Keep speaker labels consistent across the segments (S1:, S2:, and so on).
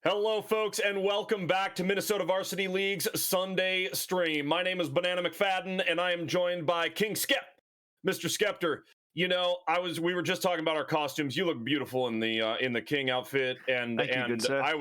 S1: Hello, folks, and welcome back to Minnesota Varsity League's Sunday stream. My name is Banana McFadden, and I am joined by King Skep, Mr. Skeptor. You know, we were just talking about our costumes. You look beautiful in the King outfit, and
S2: Thank you, good sir.
S1: I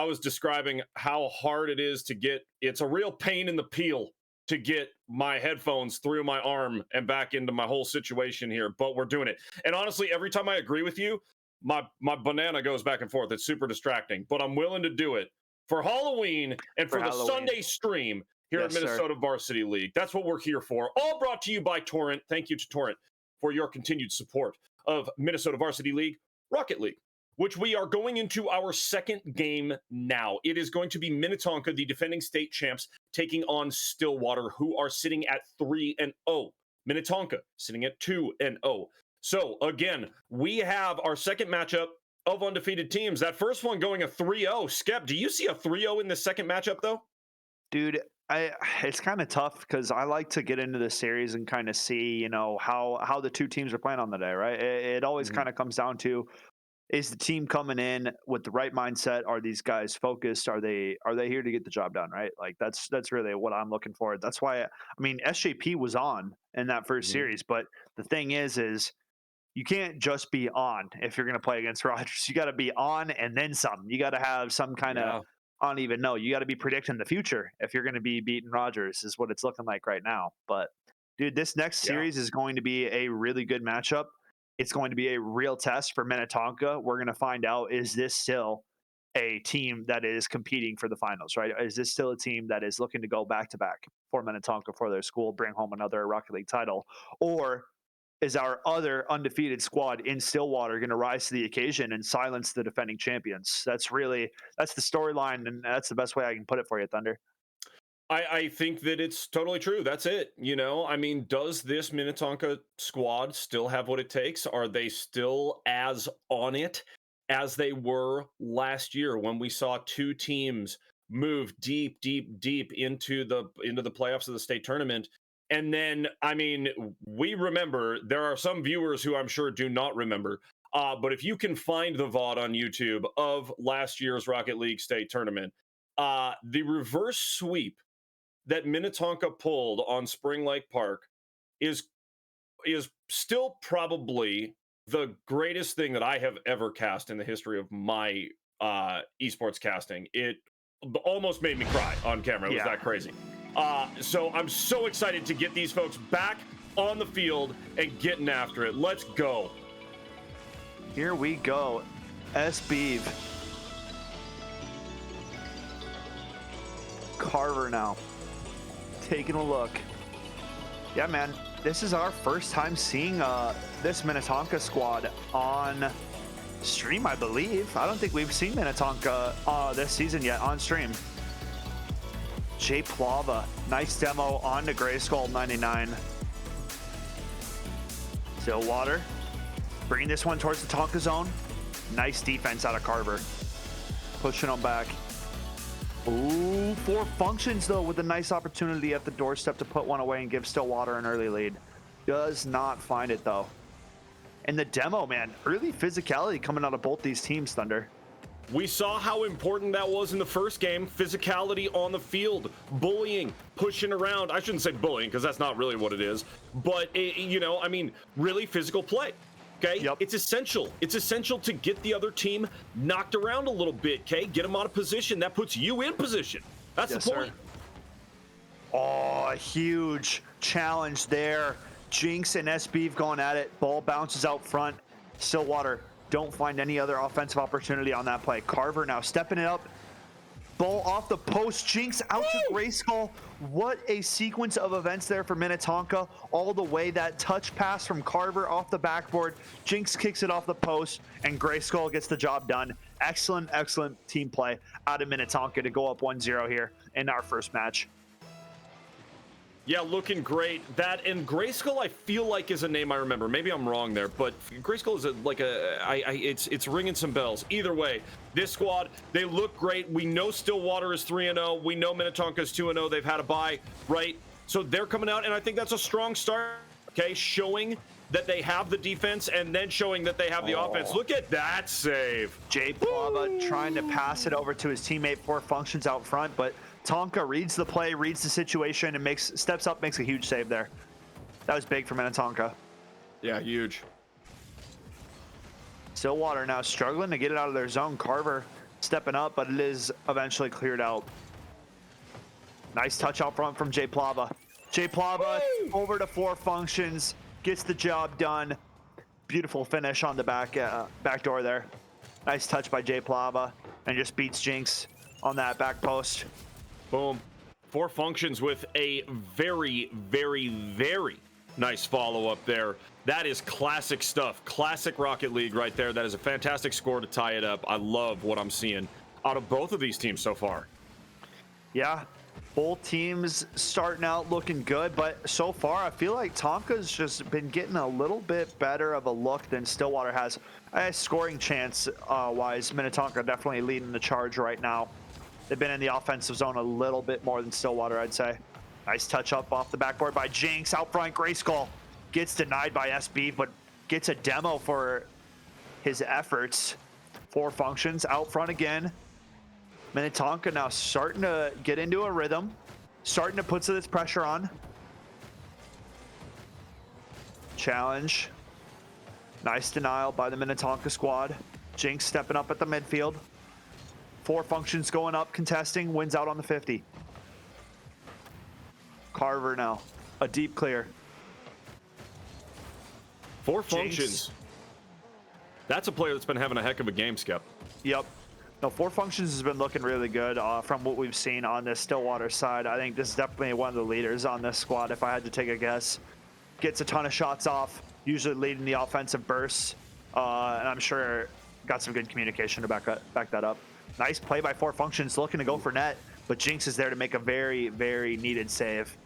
S1: was describing how hard it is to get. It's a real pain in the peel to get my headphones through my arm and back into my whole situation here, but we're doing it. And honestly, every time I agree with you, my banana goes back and forth. It's super distracting, but I'm willing to do it for Halloween and for the
S2: Halloween.
S1: Sunday stream here at Minnesota Varsity League. That's what we're here for. All brought to you by Torrent. Thank you to Torrent for your continued support of Minnesota Varsity League, Rocket League, which we are going into our second game now. It is going to be Minnetonka, the defending state champs, taking on Stillwater, who are sitting at 3-0. Minnetonka sitting at 2-0. So, again, we have our second matchup of undefeated teams. That first one going a 3-0. Skep, do you see a 3-0 in the second matchup, though?
S2: Dude, it's kind of tough because I like to get into the series and kind of see, you know, how the two teams are playing on the day, right? It always kind of comes down to, is the team coming in with the right mindset? Are these guys focused? Are they here to get the job done, right? Like that's really what I'm looking for. That's why I mean SJP was on in that first series, but the thing is you can't just be on if you're going to play against Rogers. You got to be on and then some. You got to have some kind of, I don't even know. You got to be predicting the future if you're going to be beating Rogers is what it's looking like right now. But dude, this next series is going to be a really good matchup. It's going to be a real test for Minnetonka. We're going to find out, is this still a team that is competing for the finals, right? Is this still a team that is looking to go back-to-back for Minnetonka for their school, bring home another Rocket League title? Or is our other undefeated squad in Stillwater going to rise to the occasion and silence the defending champions? That's the storyline, and that's the best way I can put it for you, Thunder.
S1: I think that it's totally true. That's it. You know, I mean, does this Minnetonka squad still have what it takes? Are they still as on it as they were last year when we saw two teams move deep into the playoffs of the state tournament? And then, I mean, we remember, there are some viewers who I'm sure do not remember, but if you can find the VOD on YouTube of last year's Rocket League state tournament, the reverse sweep that Minnetonka pulled on Spring Lake Park is still probably the greatest thing that I have ever cast in the history of my esports casting. It almost made me cry on camera. It was that crazy. So I'm so excited to get these folks back on the field and getting after it. Let's go.
S2: Here we go. SB. Carver now. Taking a look. Yeah, man. This is our first time seeing this Minnetonka squad on stream, I believe. I don't think we've seen Minnetonka this season yet on stream. Jay Plava, nice demo on to Grayskull 99. Stillwater, bringing this one towards the Tonka zone. Nice defense out of Carver. Pushing them back. Ooh, 4 functions though with a nice opportunity at the doorstep to put one away and give Stillwater an early lead. Does not find it though. And the demo, man, early physicality coming out of both these teams, Thunder.
S1: We saw how important that was in the first game. Physicality on the field, bullying, pushing around. I shouldn't say bullying because that's not really what it is. But, you know, I mean, really physical play. Okay?
S2: Yep.
S1: It's essential. It's essential to get the other team knocked around a little bit, okay? Get them out of position. That puts you in position. That's the point.
S2: Oh, a huge challenge there. Jinx and SB have gone at it. Ball bounces out front. Stillwater don't find any other offensive opportunity on that play. Carver now stepping it up. Ball off the post. Jinx out to Grayskull. What a sequence of events there for Minnetonka. All the way, that touch pass from Carver off the backboard. Jinx kicks it off the post, and Grayskull gets the job done. Excellent, excellent team play out of Minnetonka to go up 1-0 here in our first match.
S1: Yeah, looking great. That and Grayskull, I feel like is a name I remember. Maybe I'm wrong there, but Grayskull is it's ringing some bells. Either way, this squad, they look great. We know Stillwater is 3-0. We know Minnetonka is 2-0. They've had a bye, right? So they're coming out, and I think that's a strong start. Okay, showing that they have the defense and then showing that they have the offense. Look at that save.
S2: Jay Plava trying to pass it over to his teammate for functions out front, but Tonka reads the play, reads the situation, and steps up, makes a huge save there. That was big for Minnetonka.
S1: Yeah, huge.
S2: Stillwater now struggling to get it out of their zone. Carver stepping up, but it is eventually cleared out. Nice touch out front from Jay Plava. Jay Plava over to four functions, gets the job done. Beautiful finish on the back door there. Nice touch by Jay Plava, and just beats Jinx on that back post.
S1: Boom. Four functions with a very, very, very nice follow-up there. That is classic stuff. Classic Rocket League right there. That is a fantastic score to tie it up. I love what I'm seeing out of both of these teams so far.
S2: Yeah, both teams starting out looking good, but so far I feel like Tonka's just been getting a little bit better of a look than Stillwater has. Scoring chance wise, Minnetonka definitely leading the charge right now. They've been in the offensive zone a little bit more than Stillwater, I'd say. Nice touch up off the backboard by Jinx. Out front, Grayskull gets denied by SB, but gets a demo for his efforts. Four functions out front again. Minnetonka now starting to get into a rhythm, starting to put some of this pressure on. Challenge. Nice denial by the Minnetonka squad. Jinx stepping up at the midfield. Four functions going up, contesting, wins out on the 50. Carver now, a deep clear.
S1: Four functions. That's a player that's been having a heck of a game, Skep.
S2: Yep. No, four functions has been looking really good from what we've seen on this Stillwater side. I think this is definitely one of the leaders on this squad, if I had to take a guess. Gets a ton of shots off, usually leading the offensive bursts, and I'm sure got some good communication to back that up. Nice play by four functions, looking to go for net, but Jinx is there to make a very, very needed save.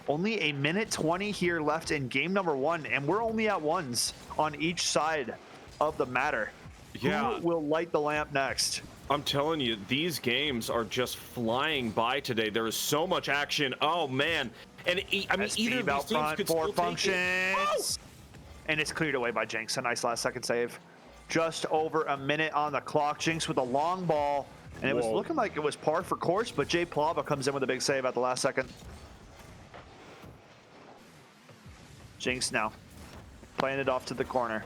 S2: Only a minute 20 here left in game number one, and we're only at ones on each side of the matter.
S1: Yeah.
S2: Who will light the lamp next?
S1: I'm telling you, these games are just flying by today. There is so much action. Oh, man. And I mean, either of these teams could
S2: four
S1: still
S2: functions.
S1: take it.
S2: And it's cleared away by Jinx. A nice last second save. Just over a minute on the clock. Jinx with a long ball. And it was looking like it was par for course, but Jay Plava comes in with a big save at the last second. Jinx now playing it off to the corner.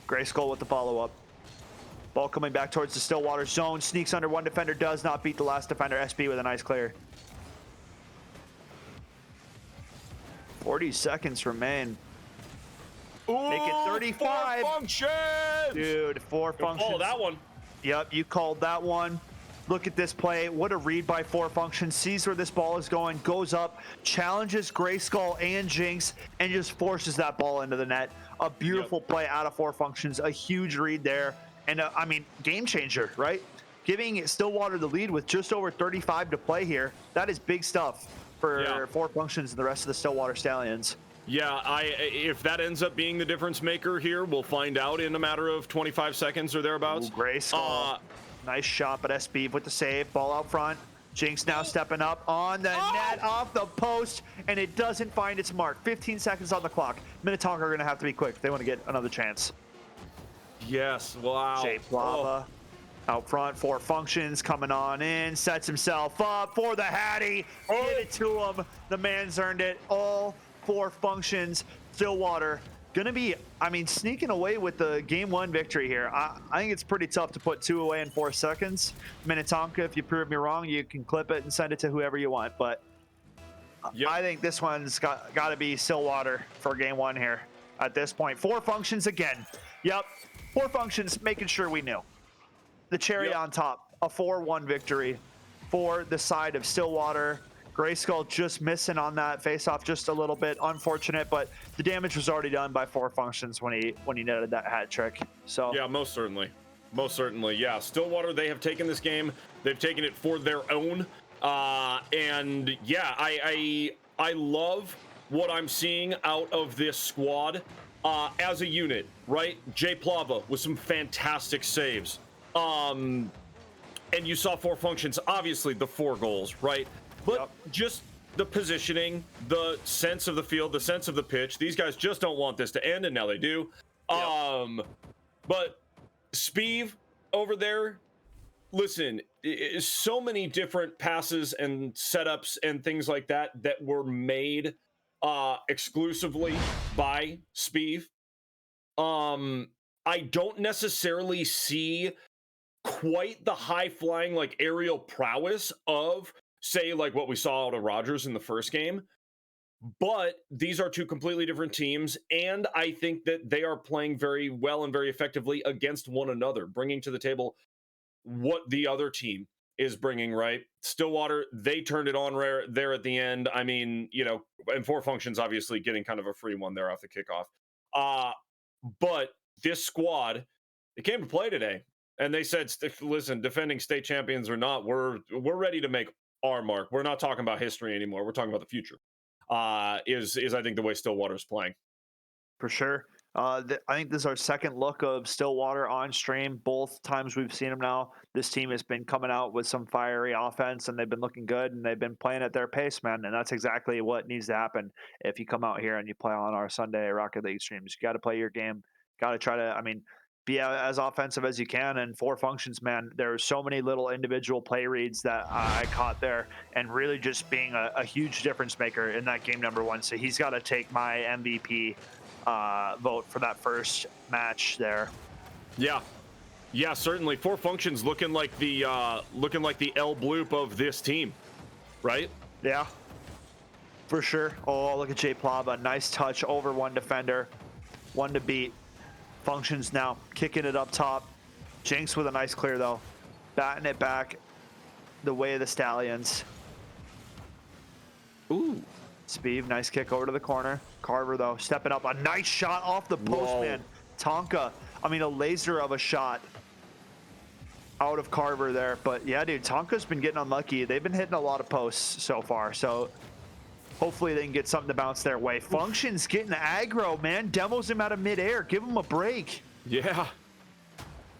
S2: Grayskull with the follow-up. Ball coming back towards the Stillwater zone. Sneaks under one defender. Does not beat the last defender. SB with a nice clear. 40 seconds remain.
S1: Ooh,
S2: Make it 35.
S1: Four functions.
S2: Dude, four functions.
S1: Oh, that one.
S2: Yep, you called that one. Look at this play. What a read by four functions. Sees where this ball is going, goes up, challenges Grayskull and Jinx, and just forces that ball into the net. A beautiful play out of four functions. A huge read there. And I mean, game changer, right? Giving Stillwater the lead with just over 35 to play here. That is big stuff for four functions and the rest of the Stillwater Stallions.
S1: Yeah, if that ends up being the difference maker here, we'll find out in a matter of 25 seconds or thereabouts.
S2: Ooh, Grayskull. Nice shot, but SB with the save. Ball out front. Jinx now stepping up on the net, off the post, and it doesn't find its mark. 15 seconds on the clock. Minnetonka are going to have to be quick if they want to get another chance.
S1: Yes, wow.
S2: Jay Plava out front, four functions coming on in, sets himself up for the Hattie. Get it to him. The man's earned it. All four functions. Stillwater going to be, I mean, sneaking away with the game one victory here. I think it's pretty tough to put two away in 4 seconds. Minnetonka, if you prove me wrong, you can clip it and send it to whoever you want. But I think this one's got to be Stillwater for game one here at this point. Four functions again. Yep. Four functions, making sure we knew. The cherry on top, a 4-1 victory for the side of Stillwater. Grayskull just missing on that face-off just a little bit. Unfortunate, but the damage was already done by four functions when he netted that hat trick. So
S1: yeah, most certainly. Most certainly, yeah. Stillwater, they have taken this game. They've taken it for their own. And yeah, I love what I'm seeing out of this squad. As a unit, right? Jay Plava with some fantastic saves. And you saw four functions, obviously the 4 goals, right? But just the positioning, the sense of the field, the sense of the pitch. These guys just don't want this to end, and now they do. Yep. But Spiv over there, listen, so many different passes and setups and things like that that were made exclusively by Spiv. I don't necessarily see quite the high flying, like aerial prowess of, say, like what we saw out of Rogers in the first game. But these are two completely different teams, and I think that they are playing very well and very effectively against one another, bringing to the table what the other team is bringing, right? Stillwater, they turned it on rare there at the end. I mean, you know, and Four Functions obviously getting kind of a free one there off the kickoff. But this squad, they came to play today, and they said, listen, defending state champions or not, we're ready to make our mark. We're not talking about history anymore. We're talking about the future. Is I think the way Stillwater's playing.
S2: For sure. I think this is our second look of Stillwater on stream. Both times we've seen them now, this team has been coming out with some fiery offense, and they've been looking good, and they've been playing at their pace, man. And that's exactly what needs to happen if you come out here and you play on our Sunday Rocket League streams. You got to play your game. Got to try to, be as offensive as you can. And Four Functions, man, there are so many little individual play reads that I caught there, and really just being a huge difference maker in that game number one. So he's got to take my MVP vote for that first match there.
S1: Yeah, certainly. Four Functions looking like the L bloop of this team, right?
S2: Yeah, for sure. Oh, look at Jay Plava, nice touch over one defender, one to beat. Functions now kicking it up top. Jinx with a nice clear though, batting it back the way of the Stallions.
S1: Ooh,
S2: Spiv, nice kick over to the corner. Carver, though, stepping up. A nice shot off the post, man. Tonka, a laser of a shot out of Carver there. But, yeah, dude, Tonka's been getting unlucky. They've been hitting a lot of posts so far. So, hopefully they can get something to bounce their way. Functions getting aggro, man. Demos him out of midair. Give him a break.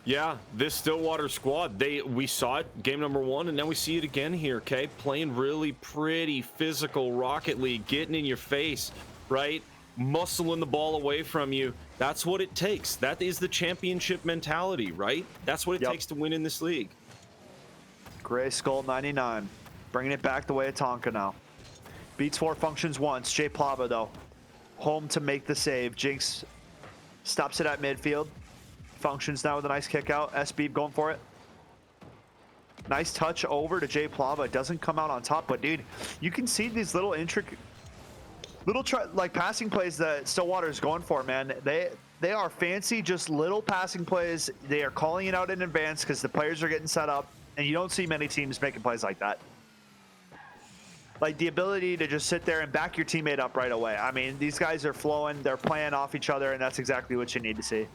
S1: Yeah, this Stillwater squad, we saw it game number one, and now we see it again here, okay? Playing really pretty physical Rocket League, getting in your face, right? Muscling the ball away from you. That's what it takes. That is the championship mentality, right? That's what it takes to win in this league.
S2: Gray Skull 99, bringing it back the way of Tonka now. Beats Four Functions once. Jay Plava, though, home to make the save. Jinx stops it at midfield. Functions now with a nice kick out. SB going for it. Nice touch over to Jay Plava. Doesn't come out on top, but dude, you can see these little intricate, like passing plays that Stillwater is going for, man. They are fancy, just little passing plays. They are calling it out in advance because the players are getting set up, and you don't see many teams making plays like that. Like the ability to just sit there and back your teammate up right away. These guys are flowing. They're playing off each other, and that's exactly what you need to see.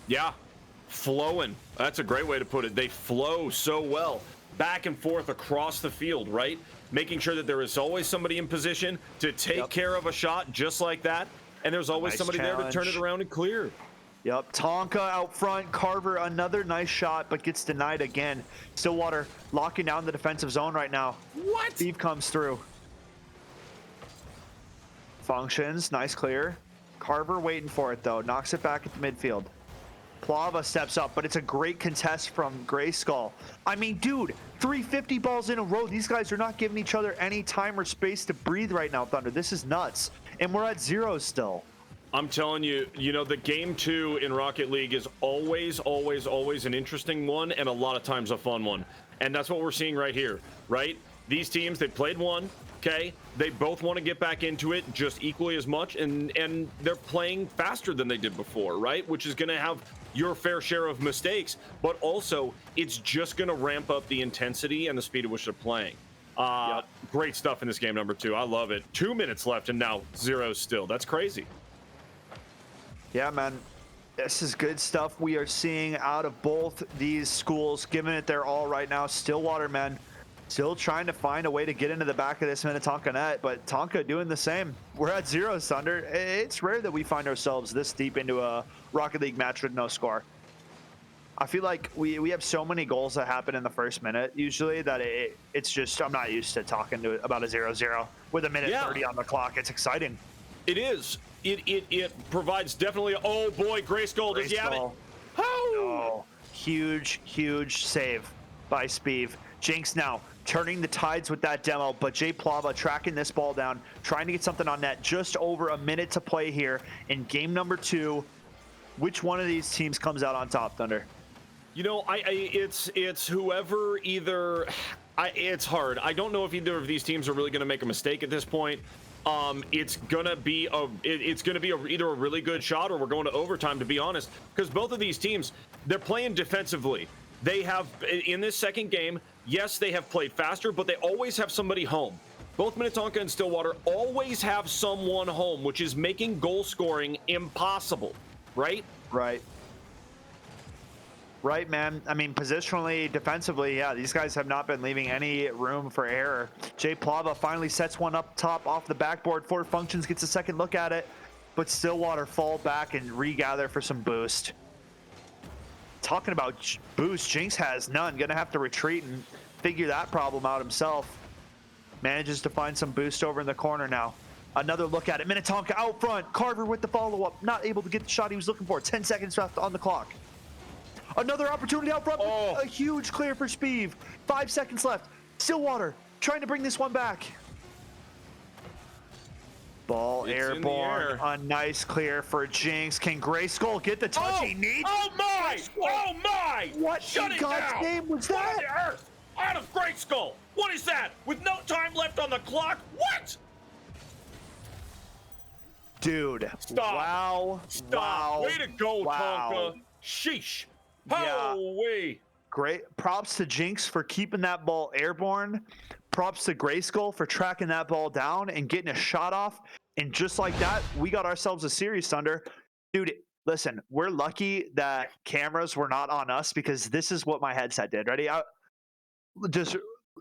S1: Yeah, flowing. That's a great way to put it. They flow so well back and forth across the field, right? Making sure that there is always somebody in position to take care of a shot just like that. And there's always somebody there to turn it around and clear.
S2: Yep, Tonka out front. Carver, another nice shot, but gets denied again. Stillwater locking down the defensive zone right now.
S1: What?
S2: Steve comes through. Functions, nice clear. Carver waiting for it, though. Knocks it back at the midfield. Plava steps up, but it's a great contest from Gray Skull. Dude, 350 balls in a row. These guys are not giving each other any time or space to breathe right now, Thunder. This is nuts. And we're at 0 still.
S1: I'm telling you, the game 2 in Rocket League is always an interesting one, and a lot of times a fun one. And that's what we're seeing right here, right? These teams, they played one, okay? They both want to get back into it just equally as much, and they're playing faster than they did before, right? Which is going to have your fair share of mistakes, but also it's just going to ramp up the intensity and the speed at which they're playing. Great stuff in this game number 2. I love it. 2 minutes left, and now 0 still. That's crazy.
S2: Yeah, man. This is good stuff we are seeing out of both these schools, giving it their all right now. Stillwater, man, still trying to find a way to get into the back of this Minnetonka net, but Tonka doing the same. We're at 0, Thunder. It's rare that we find ourselves this deep into a Rocket League match with no score. I feel like we have so many goals that happen in the first minute usually that it's just I'm not used to talking about a 0-0 with a minute 30 on the clock. It's exciting.
S1: It is. It provides definitely. Oh boy, Grayskull, does he have it?
S2: Oh, huge save by Speeve. Jinx now turning the tides with that demo, but Jay Plava tracking this ball down, trying to get something on net. Just over a minute to play here in game number 2. Which one of these teams comes out on top, Thunder?
S1: You know, it's whoever either. It's hard. I don't know if either of these teams are really going to make a mistake at this point. It's gonna be either a really good shot or we're going to overtime, to be honest, because both of these teams, they're playing defensively. They have, in this second game, yes, they have played faster, but they always have somebody home. Both Minnetonka and Stillwater always have someone home, which is making goal scoring impossible, right?
S2: Right, man. I mean, positionally, defensively, yeah, these guys have not been leaving any room for error. Jay Plava finally sets one up top off the backboard. Forward Functions gets a second look at it, but Stillwater fall back and regather for some boost. Talking about boost, Jinx has none. Gonna have to retreat and figure that problem out himself. Manages to find some boost over in the corner now. Another look at it. Minnetonka out front. Carver with the follow-up. Not able to get the shot he was looking for. 10 seconds left on the clock. Another opportunity out front.
S1: Oh.
S2: A huge clear for Speeve. 5 seconds left. Stillwater trying to bring this one back. Ball
S1: It's
S2: airborne. A nice clear for Jinx. Can Grayskull get the touch he needs?
S1: Oh my! Oh my!
S2: What
S1: Shut
S2: in
S1: it
S2: God's
S1: down!
S2: name was
S1: What
S2: that?
S1: on the earth? Out of Grayskull! What is that? With no time left on the clock? What?
S2: Dude.
S1: Stop.
S2: Wow.
S1: Stop.
S2: Wow.
S1: Way to go,
S2: Wow.
S1: Tonka. Sheesh.
S2: Yeah.
S1: Holy.
S2: Great. Props to Jinx for keeping that ball airborne. Props to Grayskull for tracking that ball down and getting a shot off. And just like that, we got ourselves a series, Thunder. Dude, listen, we're lucky that cameras were not on us because this is what my headset did. Ready?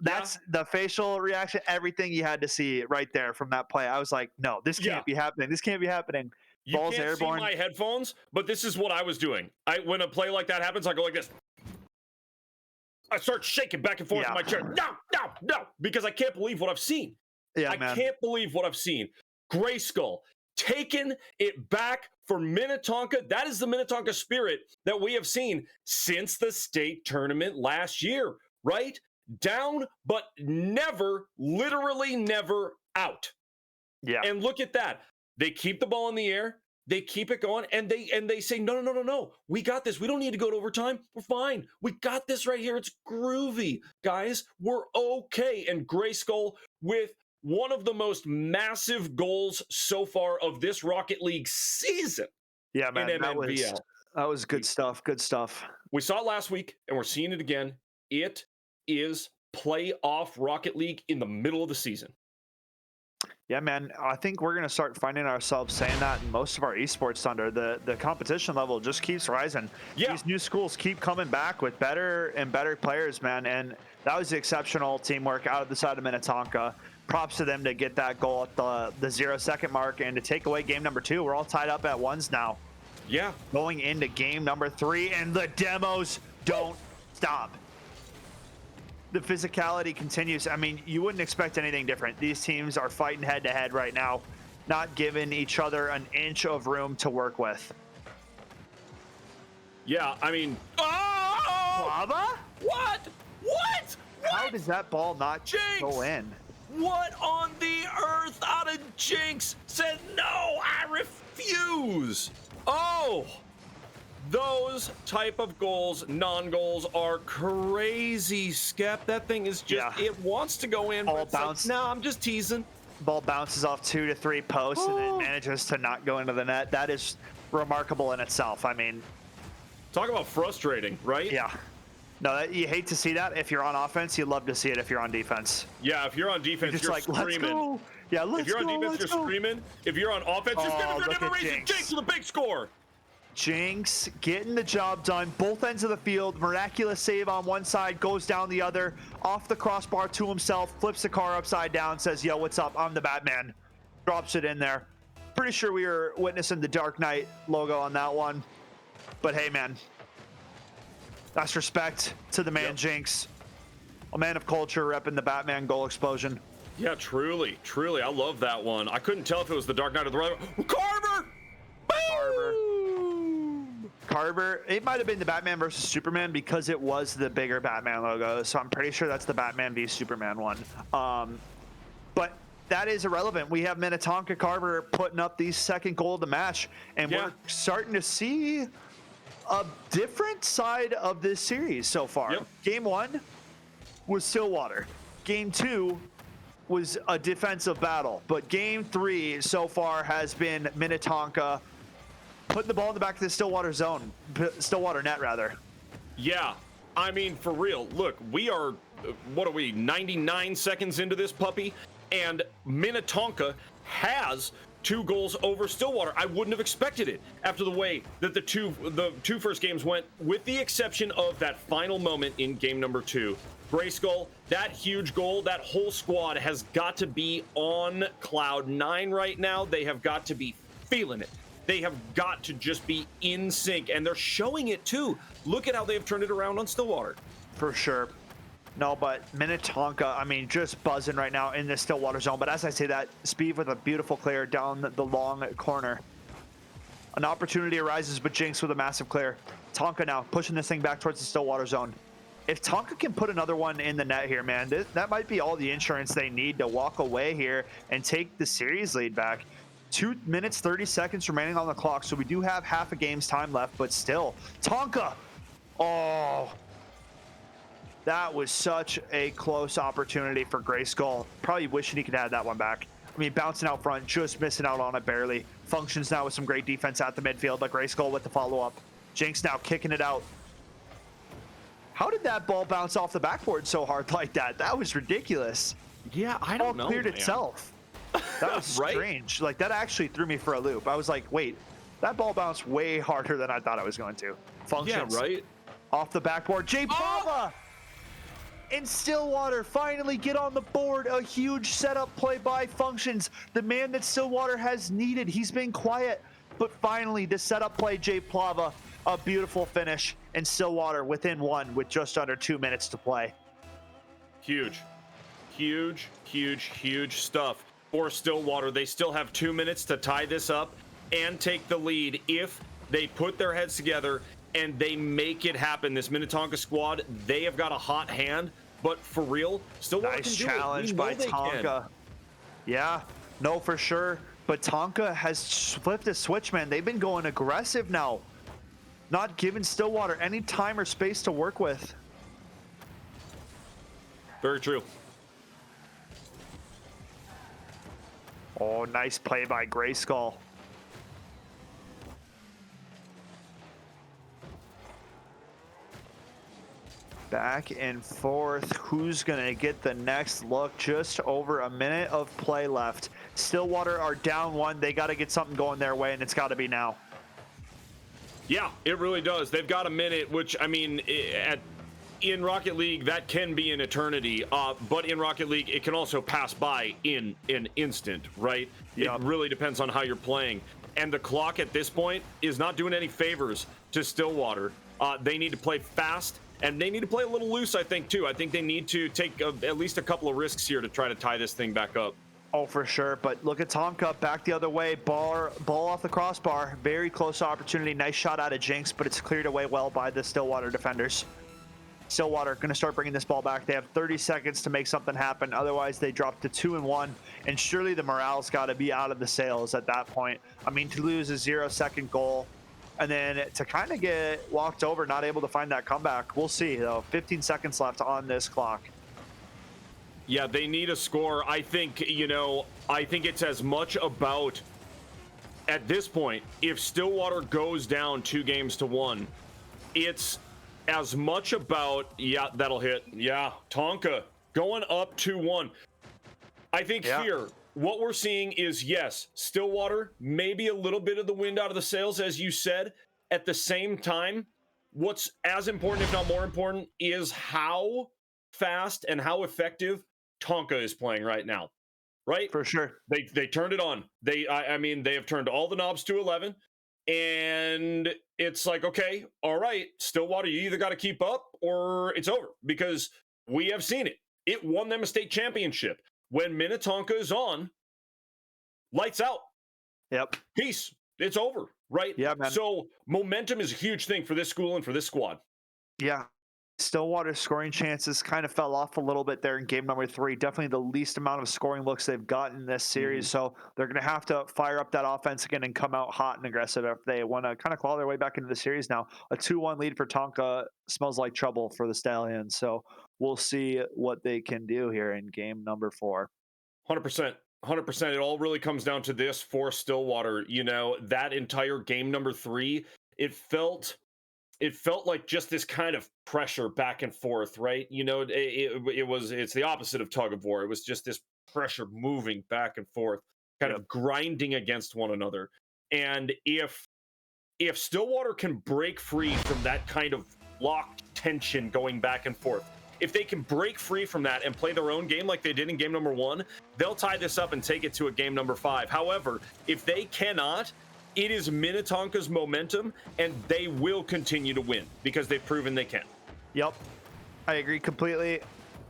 S2: That's the facial reaction, everything you had to see right there from that play. I was like, no, this can't be happening. This can't be happening.
S1: You
S2: Ball's
S1: can't
S2: airborne.
S1: see my headphones, but this is what I was doing. When a play like that happens, I go like this. I start shaking back and forth in my chair. No, because I can't believe what I've seen.
S2: Yeah,
S1: I
S2: man.
S1: can't believe what I've seen. Grayskull taking it back for Minnetonka. That is the Minnetonka spirit that we have seen since the state tournament last year, right? Down, but never, literally never out.
S2: Yeah.
S1: And look at that. They keep the ball in the air. They keep it going, and they say, no. We got this. We don't need to go to overtime. We're fine. We got this right here. It's groovy, guys. We're okay. And Grayskull with one of the most massive goals so far of this Rocket League season.
S2: Yeah, man.
S1: In MNVL.
S2: That was good stuff. Good stuff.
S1: We saw it last week, and we're seeing it again. It is playoff Rocket League in the middle of the season.
S2: Yeah, man. I think we're going to start finding ourselves saying that in most of our esports, Thunder. The competition level just keeps rising.
S1: Yeah.
S2: These new schools keep coming back with better and better players, man. And that was the exceptional teamwork out of the side of Minnetonka. Props to them to get that goal at the 0-second mark and to take away game number 2. We're all tied up at ones now.
S1: Yeah.
S2: Going into game number 3, and the demos don't stop. The physicality continues. I mean, you wouldn't expect anything different. These teams are fighting head-to-head right now, not giving each other an inch of room to work with.
S1: Yeah, I mean... Oh!
S2: Lava?
S1: What?
S2: How does that ball not
S1: Jinx!
S2: go in?
S1: What on the earth out of Jinx said, no, I refuse? Oh! Those type of goals, non-goals, are crazy, Skep. That thing is just, it wants to go in.
S2: Ball bounce.
S1: Like, no, I'm just teasing.
S2: Ball bounces off 2 to 3 posts and then manages to not go into the net. That is remarkable in itself. I mean,
S1: talk about frustrating, right?
S2: Yeah. No, you hate to see that. If you're on offense, you love to see it if you're on defense.
S1: Yeah, if you're on defense, you're
S2: like,
S1: screaming.
S2: Let's go. Yeah, let's go.
S1: If you're on defense, you're screaming. If you're on offense, you're screaming for never raising Jinx with a big score.
S2: Jinx getting the job done, both ends of the field. Miraculous save on one side, goes down the other, off the crossbar to himself, flips the car upside down, says, yo, what's up? I'm the Batman. Drops it in there. Pretty sure we were witnessing the Dark Knight logo on that one. But hey, man, That's respect to the man,
S1: Yep.
S2: Jinx. A man of culture repping the Batman goal explosion.
S1: Yeah, truly, truly. I love that one. I couldn't tell if it was the Dark Knight or the Rider. Carver!
S2: Carver.
S1: Boom!
S2: Carver, it might have been the Batman versus Superman because it was the bigger Batman logo. So I'm pretty sure that's the Batman v Superman one. But that is irrelevant. We have Minnetonka Carver putting up the second goal of the match, and
S1: Yeah.
S2: we're starting to see a different side of this series so far.
S1: Yep.
S2: Game 1 was Stillwater. Game 2 was a defensive battle, but game 3 so far has been Minnetonka putting the ball in the back of the Stillwater zone, Stillwater net rather.
S1: Yeah, I mean, for real. Look, we are, what are we, 99 seconds into this puppy, and Minnetonka has 2 goals over Stillwater. I wouldn't have expected it after the way that the two first games went, with the exception of that final moment in game number 2. Grayskull, that huge goal, that whole squad has got to be on cloud 9 right now. They have got to be feeling it. They have got to just be in sync, and they're showing it too. Look at how they've turned it around on Stillwater.
S2: For sure. No, but Minnetonka, I mean, just buzzing right now in the Stillwater zone. But as I say that, Speed with a beautiful clear down the long corner. An opportunity arises, but Jinx with a massive clear. Tonka now pushing this thing back towards the Stillwater zone. If Tonka can put another one in the net here, man, that might be all the insurance they need to walk away here and take the series lead back. 2 minutes, 30 seconds remaining on the clock, so we do have half a game's time left, but still. Tonka! Oh, that was such a close opportunity for Grayskull. Probably wishing he could have that one back. I mean, bouncing out front, just missing out on it barely. Functions now with some great defense at the midfield, but Grayskull with the follow-up. Jinx now kicking it out. How did that ball bounce off the backboard so hard like that? That was ridiculous.
S1: Yeah, I don't know.
S2: It cleared itself. That was
S1: Right?
S2: strange. Like, that actually threw me for a loop. I was like, wait, that ball bounced way harder than I thought it was going to. Functions.
S1: Yeah, right?
S2: Off the backboard. Jay Pava and Stillwater finally get on the board. A huge setup play by Functions. The man that Stillwater has needed. He's been quiet, but finally the setup play, Jay Plava, a beautiful finish, and Stillwater within 1 with just under 2 minutes to play.
S1: Huge, huge, huge, huge stuff for Stillwater. They still have 2 minutes to tie this up and take the lead if they put their heads together and they make it happen. This Minnetonka squad, they have got a hot hand, but for real, Stillwater
S2: Nice
S1: can do
S2: challenge
S1: it.
S2: by Tonka. Yeah, no, for sure. But Tonka has flipped a switch, man. They've been going aggressive now. Not giving Stillwater any time or space to work with.
S1: Very true.
S2: Oh, nice play by Grayskull. Back and forth. Who's going to get the next look? Just over a minute of play left. Stillwater are down 1. They got to get something going their way, and it's got to be now.
S1: Yeah, it really does. They've got a minute, which, I mean, in Rocket League, that can be an eternity. But in Rocket League, it can also pass by in an instant, right?
S2: Yep.
S1: It really depends on how you're playing. And the clock at this point is not doing any favors to Stillwater. They need to play fast, and they need to play a little loose, I think, too. I think they need to take at least a couple of risks here to try to tie this thing back up.
S2: Oh, for sure. But look at Tonka back the other way. Ball off the crossbar. Very close opportunity. Nice shot out of Jinx, but it's cleared away well by the Stillwater defenders. Stillwater going to start bringing this ball back. They have 30 seconds to make something happen. Otherwise, they drop to 2-1. And surely the morale's got to be out of the sails at that point. I mean, to lose a 0-second goal and then to kind of get walked over, not able to find that comeback. We'll see, though. 15 seconds left on this clock.
S1: Yeah, they need a score. I think, I think it's as much about, at this point, if Stillwater goes down 2-1, it's as much about, yeah, that'll hit. Yeah, Tonka going up 2-1. I think here, what we're seeing is, yes, Stillwater, maybe a little bit of the wind out of the sails, as you said. At the same time, what's as important, if not more important, is how fast and how effective Tonka is playing right now, right?
S2: For sure.
S1: They turned it on. I mean, they have turned all the knobs to 11, And it's like, okay, all right, Stillwater, you either got to keep up or it's over, because we have seen it. It won them a state championship. When Minnetonka is on, lights out.
S2: Yep.
S1: Peace. It's over, right?
S2: Yeah, man.
S1: So momentum is a huge thing for this school and for this squad.
S2: Yeah. Stillwater's scoring chances kind of fell off a little bit there in game number 3. Definitely the least amount of scoring looks they've gotten in this series. So they're going to have to fire up that offense again and come out hot and aggressive if they want to kind of claw their way back into the series now. A 2-1 lead for Tonka smells like trouble for the Stallions. So we'll see what they can do here in game number 4.
S1: 100%. 100%. It all really comes down to this for Stillwater. That entire game number 3, it felt like just this kind of pressure back and forth, right? It's the opposite of tug of war. It was just this pressure moving back and forth, kind of grinding against one another. And if Stillwater can break free from that kind of locked tension going back and forth, if they can break free from that and play their own game like they did in game number 1, they'll tie this up and take it to a game number 5. However, if they cannot, it is Minnetonka's momentum, and they will continue to win because they've proven they can.
S2: Yep, I agree completely.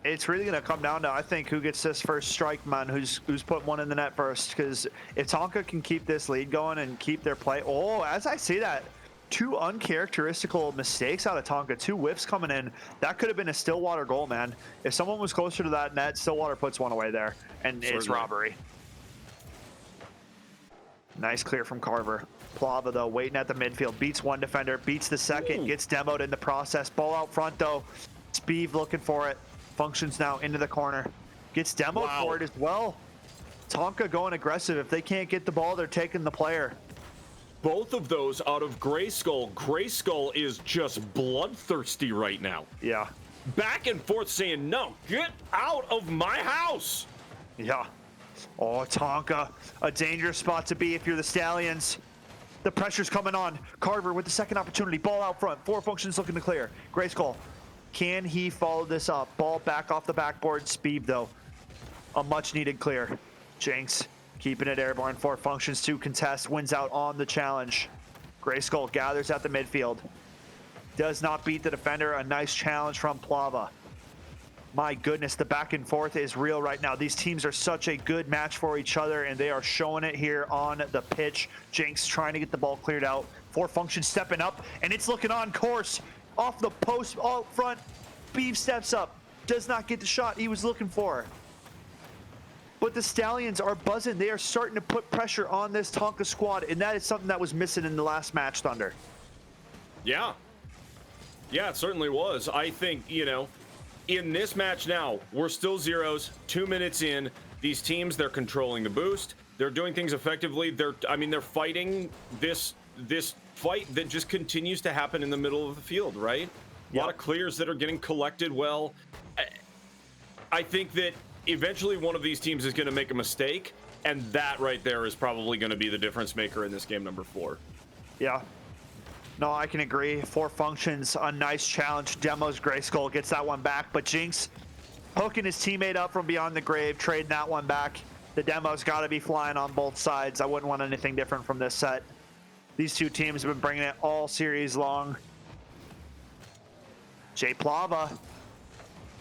S2: It's really going to come down to, I think, who gets this first strike, man, who's put one in the net first. Because if Tonka can keep this lead going and keep their play, as I say that, 2 uncharacteristical mistakes out of Tonka, 2 whiffs coming in. That could have been a Stillwater goal, man. If someone was closer to that net, Stillwater puts one away there, and it's robbery. Nice clear from Carver. Plava, though, waiting at the midfield. Beats one defender, beats the second, gets demoed in the process. Ball out front, though. Speed looking for it. Functions now into the corner. Gets demoed for it as well. Tonka going aggressive. If they can't get the ball, they're taking the player.
S1: Both of those out of Grayskull. Grayskull is just bloodthirsty right now.
S2: Yeah.
S1: Back and forth saying, no, get out of my house.
S2: Yeah. Oh, Tonka, a dangerous spot to be if you're the Stallions. The pressure's coming on. Carver with the second opportunity. Ball out front. 4 functions looking to clear. Grayskull, can he follow this up? Ball back off the backboard. Speed, though. A much-needed clear. Jinx keeping it airborne. 4 functions to contest. Wins out on the challenge. Grayskull gathers at the midfield. Does not beat the defender. A nice challenge from Plava. My goodness, the back and forth is real right now. These teams are such a good match for each other, and they are showing it here on the pitch. Jinx trying to get the ball cleared out. 4 functions stepping up, and it's looking on course. Off the post, out front. Beef steps up. Does not get the shot he was looking for. But the Stallions are buzzing. They are starting to put pressure on this Tonka squad, and that is something that was missing in the last match, Thunder.
S1: Yeah. Yeah, it certainly was. I think, in this match now, we're still zeros, 2 minutes in. These teams, they're controlling the boost. They're doing things effectively. They're fighting this fight that just continues to happen in the middle of the field, right? A lot of clears that are getting collected well. I think that eventually one of these teams is going to make a mistake, and that right there is probably going to be the difference maker in this game number 4.
S2: Yeah. No, I can agree. 4 functions, a nice challenge. Demos Grayskull gets that one back, but Jinx hooking his teammate up from beyond the grave, trading that one back. The Demo's got to be flying on both sides. I wouldn't want anything different from this set. These 2 teams have been bringing it all series long. Jay Plava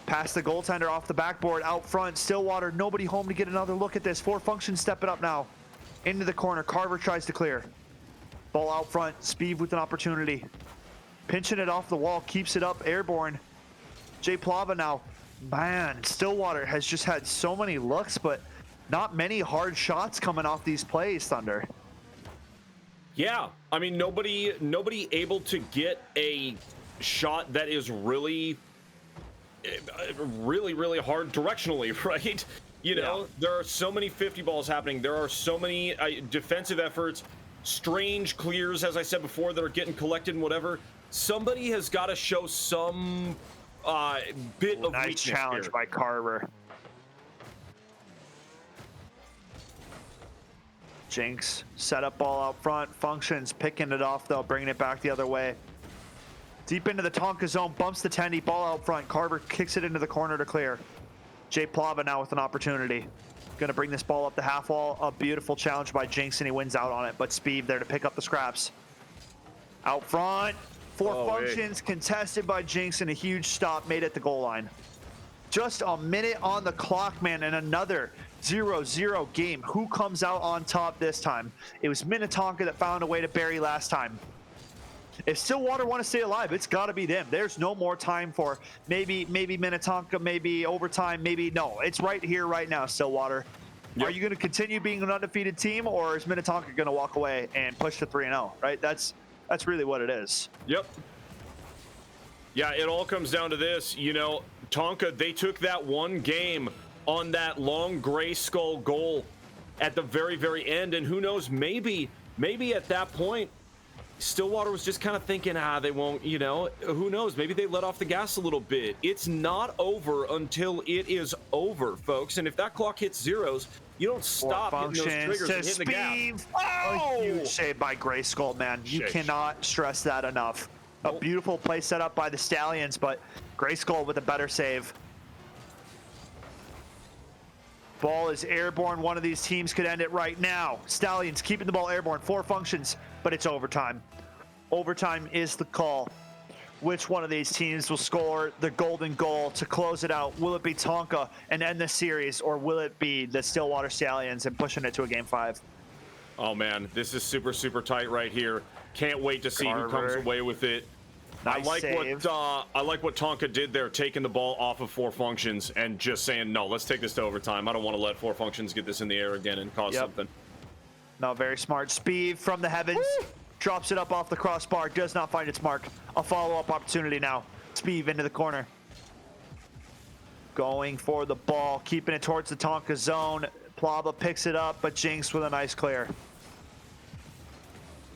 S2: past the goaltender off the backboard, out front. Stillwater, nobody home to get another look at this. 4 functions stepping up now. Into the corner. Carver tries to clear. Ball out front. Speed with an opportunity. Pinching it off the wall. Keeps it up. Airborne. Jay Plava now. Man, Stillwater has just had so many looks, but not many hard shots coming off these plays, Thunder.
S1: Yeah. I mean, nobody able to get a shot that is really hard directionally, right? There are so many 50 balls happening. There are so many defensive efforts, strange clears, as I said before, that are getting collected and whatever. Somebody has got to show some bit of
S2: nice
S1: weakness
S2: challenge
S1: here.
S2: by Carver. Jinx, set up ball out front. Functions, picking it off though, bringing it back the other way. Deep into the Tonka zone, bumps the tendy, ball out front. Carver kicks it into the corner to clear. Jay Plava now with an opportunity. Gonna bring this ball up the half wall. A beautiful challenge by Jinx, and he wins out on it, but Speed there to pick up the scraps. Out front, four
S1: Oh, hey.
S2: functions, contested by Jinx, and a huge stop made at the goal line. Just a minute on the clock, man, and another 0-0 game. Who comes out on top this time? It was Minnetonka that found a way to bury last time. If Stillwater want to stay alive, it's got to be them. There's no more time for maybe Minnetonka, maybe overtime, maybe no. It's right here, right now, Stillwater.
S1: Yep.
S2: Are you going to continue being an undefeated team, or is Minnetonka going to walk away and push to 3-0? Right? That's really what it is.
S1: Yep. Yeah, it all comes down to this. You know, Tonka, they took that one game on that long gray skull goal at the very, very end. And who knows, maybe at that point, Stillwater was just kind of thinking, they won't, you know, who knows? Maybe they let off the gas a little bit. It's not over until it is over, folks. And if that clock hits zeros, you don't stop hitting those triggers and hitting the gas.
S2: Oh! A huge save by Gray Skull, man. You cannot stress that enough. A beautiful play set up by the Stallions, but Gray Skull with a better save. Ball is airborne. One of these teams could end it right now. Stallions keeping the ball airborne. 4 functions, but it's overtime. Overtime is the call. Which one of these teams will score the golden goal to close it out? Will it be Tonka and end the series, or will it be the Stillwater Stallions and pushing it to a game 5?
S1: Oh, man, this is super, super tight right here. Can't wait to see who comes away with it.
S2: Nice save.
S1: I like what Tonka did there, taking the ball off of 4 functions and just saying, no, let's take this to overtime. I don't want to let 4 functions get this in the air again and cause something.
S2: No, very smart. Speed from the heavens. Woo! Drops it up off the crossbar. Does not find its mark. A follow-up opportunity now. Speed into the corner. Going for the ball. Keeping it towards the Tonka zone. Plava picks it up, but Jinx with a nice clear.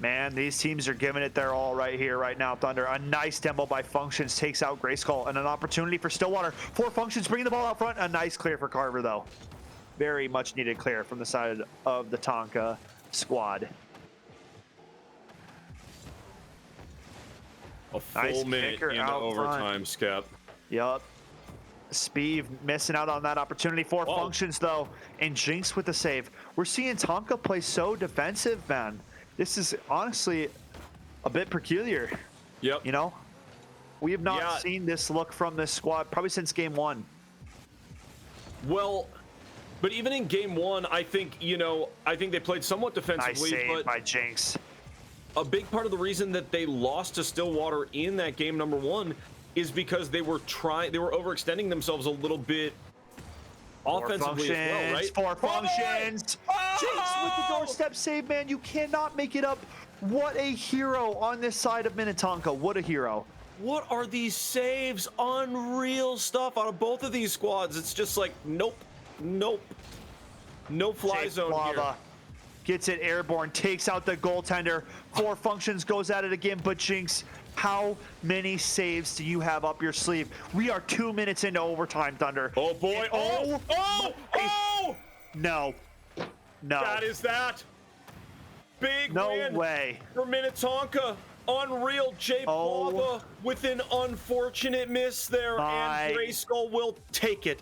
S2: Man, these teams are giving it their all right here, right now, Thunder. A nice demo by Functions takes out Grayskull, and an opportunity for Stillwater. 4 Functions bringing the ball out front. A nice clear for Carver, though. Very much needed clear from the side of the Tonka squad.
S1: A full minute into overtime, Skep.
S2: Yup. Speed missing out on that opportunity. 4 functions, though, and Jinx with the save. We're seeing Tonka play so defensive, man. This is honestly a bit peculiar.
S1: Yep.
S2: You know? We have not seen this look from this squad probably since game 1.
S1: Well, but even in game 1, I think, you know, I think they played somewhat defensively.
S2: Nice save
S1: but
S2: by Jinx.
S1: A big part of the reason that they lost to Stillwater in that game number 1 is because they were overextending themselves a little bit offensively as well, right?
S2: 4 functions. Jinx with the doorstep save, man. You cannot make it up. What a hero on this side of Minnetonka. What a hero.
S1: What are these saves? Unreal stuff out of both of these squads. It's just like, nope. No fly zone here.
S2: Gets it airborne, takes out the goaltender. 4 functions, goes at it again, but Jinx, how many saves do you have up your sleeve? We are 2 minutes into overtime, Thunder.
S1: Oh boy!
S2: No.
S1: That is that. Big win.
S2: No way.
S1: For Minnetonka. Unreal. Jay Plava with an unfortunate miss there, and Grayskull will take it.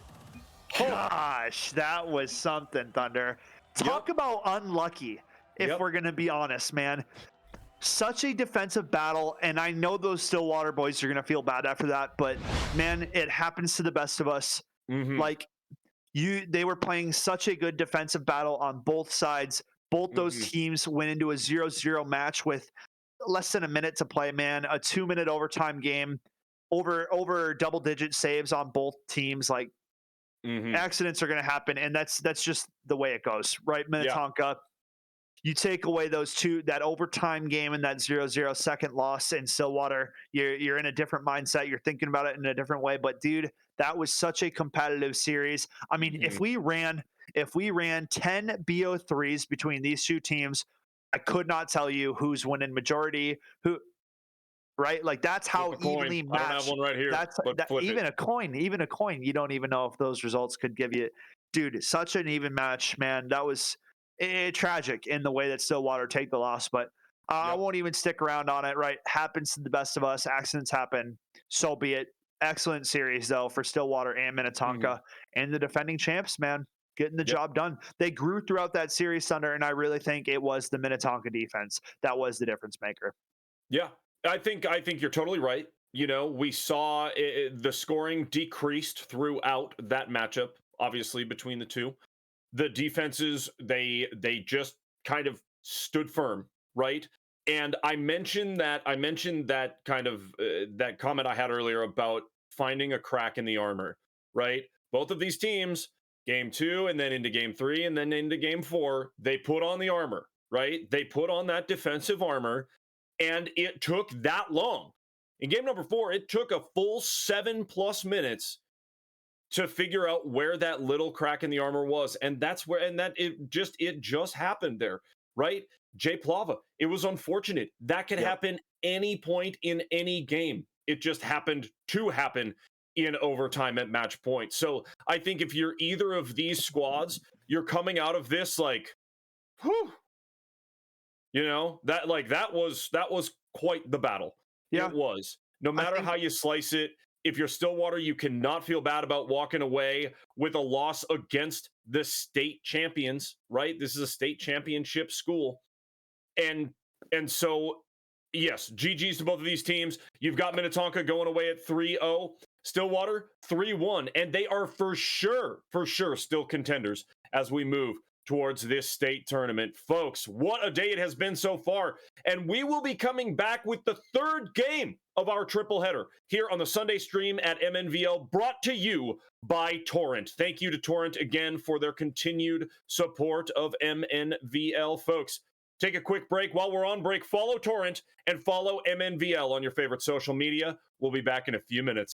S2: Gosh, that was something, Thunder. Talk about unlucky, if we're going to be honest, man. Such a defensive battle, and I know those Stillwater boys are going to feel bad after that, but, man, it happens to the best of us. Like, they were playing such a good defensive battle on both sides. Both those teams went into a 0-0 match with less than a minute to play, man. A 2-minute overtime game, over double-digit saves on both teams. Like, accidents are going to happen, and that's just the way it goes, right? Minnetonka, you take away that overtime game and that 0-0 second loss in Stillwater, you're in a different mindset. You're thinking about it in a different way. But dude, that was such a competitive series. I mean, if we ran 10 BO3s between these two teams, I could not tell you who's winning majority, right? Like, that's how evenly matched.
S1: I don't have one right here.
S2: Even a coin, you don't even know if those results could give you, dude, such an even match, man. That was tragic in the way that Stillwater take the loss, but I won't even stick around on it, right? Happens to the best of us. Accidents happen. So be it. Excellent series, though, for Stillwater and Minnetonka. And the defending champs, man, getting the job done. They grew throughout that series, Thunder, and I really think it was the Minnetonka defense that was the difference maker.
S1: Yeah, I think you're totally right. You know, we saw the scoring decreased throughout that matchup, obviously between the two. The defenses they just kind of stood firm, right? And I mentioned that kind of that comment I had earlier about finding a crack in the armor, right? Both of these teams, game 2 and then into game 3 and then into game 4, they put on the armor, right? They put on that defensive armor, and it took that long. In game number 4, it took a full 7+ minutes to figure out where that little crack in the armor was, and that's where, and that it just happened there, right? Jay Plava, it was unfortunate. That could
S2: Yep.
S1: happen any point in any game. It just happened to happen in overtime at match point. So I think if you're either of these squads, you're coming out of this like, whew, that was quite the battle. It
S2: Yeah.
S1: was. No
S2: I
S1: matter
S2: think
S1: how you slice it, if you're Stillwater, you cannot feel bad about walking away with a loss against the state champions, right? This is a state championship school. And and so yes, GG's to both of these teams. You've got Minnetonka going away at 3-0, Stillwater 3-1, and they are for sure still contenders as we move towards this state tournament. Folks, what a day it has been so far. And we will be coming back with the third game of our triple header here on the Sunday stream at MNVL, brought to you by Torrent. Thank you to Torrent again for their continued support of MNVL. Folks, take a quick break. While we're on break, follow Torrent and follow MNVL on your favorite social media. We'll be back in a few minutes.